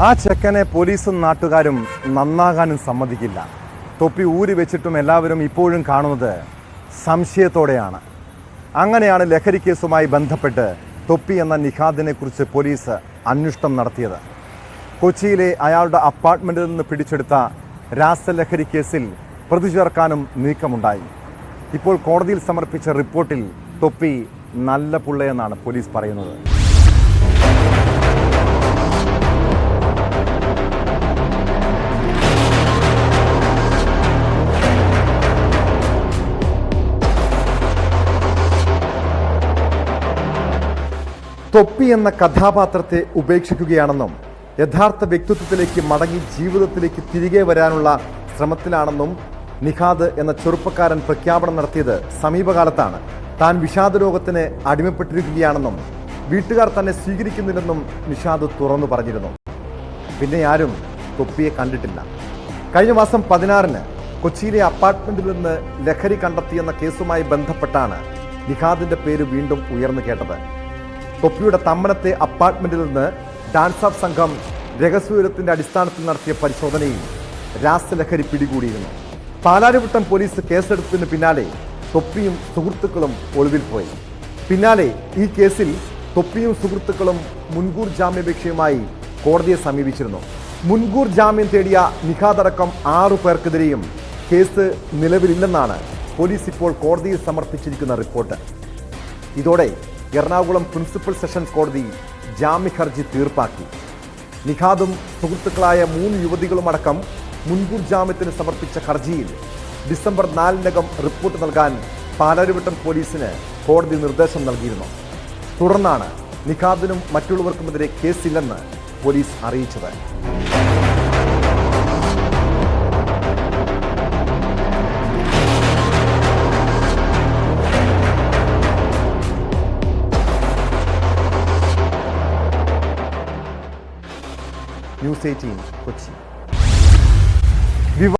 ആ ചെക്കനെ പോലീസും നാട്ടുകാരും നന്നാകാനും സമ്മതിക്കില്ല. തൊപ്പി ഊരി വെച്ചിട്ടും എല്ലാവരും ഇപ്പോഴും കാണുന്നത് സംശയത്തോടെയാണ്. അങ്ങനെയാണ് ലഹരി കേസുമായി ബന്ധപ്പെട്ട് തൊപ്പി എന്ന നിഖാദിനെ കുറിച്ച് പോലീസ് അന്വേഷണം നടത്തിയത്. കൊച്ചിയിലെ അയാളുടെ അപ്പാർട്ട്മെൻറ്റിൽ നിന്ന് പിടിച്ചെടുത്ത രാസലഹരി കേസിൽ പ്രതി ചേർക്കാനും നീക്കമുണ്ടായി. ഇപ്പോൾ കോടതിയിൽ സമർപ്പിച്ച റിപ്പോർട്ടിൽ തൊപ്പി നല്ല പുള്ളയെന്നാണ് പോലീസ് പറയുന്നത്. തൊപ്പി എന്ന കഥാപാത്രത്തെ ഉപേക്ഷിക്കുകയാണെന്നും യഥാർത്ഥ വ്യക്തിത്വത്തിലേക്ക് മടങ്ങി ജീവിതത്തിലേക്ക് തിരികെ വരാനുള്ള ശ്രമത്തിലാണെന്നും നിഖാദ് എന്ന ചെറുപ്പക്കാരൻ പ്രഖ്യാപനം നടത്തിയത് സമീപകാലത്താണ്. താൻ വിഷാദരോഗത്തിന് അടിമപ്പെട്ടിരിക്കുകയാണെന്നും വീട്ടുകാർ തന്നെ സ്വീകരിക്കുന്നില്ലെന്നും നിഷാദ് തുറന്നു പറഞ്ഞിരുന്നു. പിന്നെ ആരും തൊപ്പിയെ കണ്ടിട്ടില്ല. കഴിഞ്ഞ മാസം 16-ന് കൊച്ചിയിലെ അപ്പാർട്ട്മെന്റിൽ നിന്ന് ലഹരി കണ്ടെത്തിയെന്ന കേസുമായി ബന്ധപ്പെട്ടാണ് നിഖാദിന്റെ പേര് വീണ്ടും ഉയർന്നു കേട്ടത്. തൊപ്പിയുടെ തമ്മനത്തെ അപ്പാർട്ട്മെന്റിൽ നിന്ന് ഡാൻസ് ഓഫ് സംഘം രഹസ്യവിവരത്തിന്റെ അടിസ്ഥാനത്തിൽ നടത്തിയ പരിശോധനയിൽ രാസലഹരി പിടികൂടിയിരുന്നു. പാലാരിവട്ടം പോലീസ് കേസെടുത്തതിന് പിന്നാലെ തൊപ്പിയും സുഹൃത്തുക്കളും ഒളിവിൽ പോയി. പിന്നാലെ ഈ കേസിൽ തൊപ്പിയും സുഹൃത്തുക്കളും മുൻകൂർ ജാമ്യാപേക്ഷയുമായി കോടതിയെ സമീപിച്ചിരുന്നു. മുൻകൂർ ജാമ്യം തേടിയ നിഖാദ് അടക്കം 6 പേർക്കെതിരെയും കേസ് നിലവിലില്ലെന്നാണ് പോലീസ് ഇപ്പോൾ കോടതിയിൽ സമർപ്പിച്ചിരിക്കുന്ന റിപ്പോർട്ട്. ഇതോടെ എറണാകുളം പ്രിൻസിപ്പൽ സെഷൻസ് കോടതി ജാമ്യ ഹർജി തീർപ്പാക്കി. നിഖാദും സുഹൃത്തുക്കളായ 3 യുവതികളുമടക്കം മുൻകൂർ ജാമ്യത്തിന് സമർപ്പിച്ച ഹർജിയിൽ ഡിസംബർ 4-നകം റിപ്പോർട്ട് നൽകാൻ പാലാരിവട്ടം പോലീസിന് കോടതി നിർദ്ദേശം നൽകിയിരുന്നു. തുടർന്നാണ് നിഖാദിനും മറ്റുള്ളവർക്കുമെതിരെ കേസില്ലെന്ന് പോലീസ് അറിയിച്ചത്. ന്യൂസ് 18 കൊച്ചി.